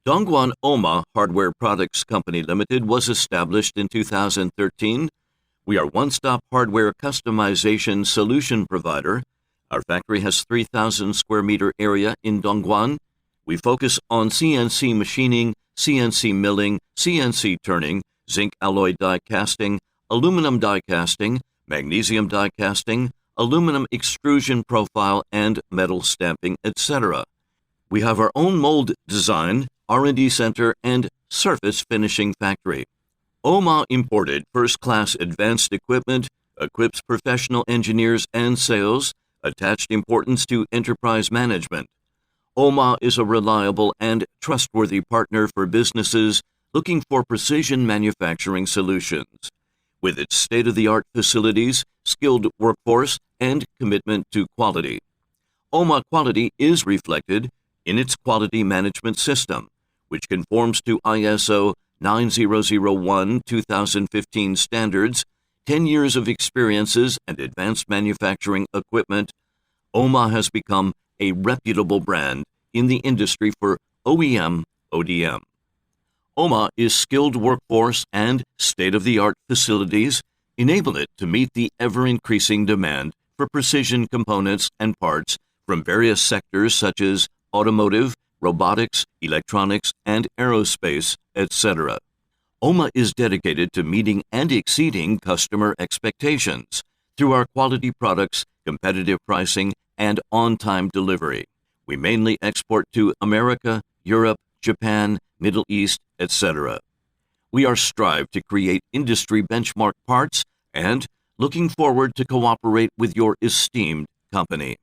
Dongguan Ouma Hardware Products Company Limited was established in 2013. We are one-stop hardware customization solution provider. Our factory has 3,000 square meter area in Dongguan. We focus on CNC machining, CNC milling, CNC turning, zinc alloy die casting, aluminum die casting, magnesium die casting, aluminum extrusion profile, and metal stamping, etc. We have our own mold design, R&D center, and surface finishing factory. Ouma imported first-class advanced equipment, equips professional engineers and sales, attached importance to enterprise management. Ouma is a reliable and trustworthy partner for businesses looking for precision manufacturing solutions. With its state-of-the-art facilities, skilled workforce, and commitment to quality, Ouma quality is reflected in its quality management system, which conforms to ISO 9001-2015 standards. 10 years of experiences and advanced manufacturing equipment, Ouma has become a reputable brand in the industry for OEM, ODM. Ouma is skilled workforce and state-of-the-art facilities enable it to meet the ever-increasing demand for precision components and parts from various sectors such as automotive, robotics, electronics, and aerospace, etc. Ouma is dedicated to meeting and exceeding customer expectations through our quality products, competitive pricing, and on-time delivery. We mainly export to America, Europe, Japan, Middle East, etc. We are strive to create industry benchmark parts and looking forward to cooperate with your esteemed company.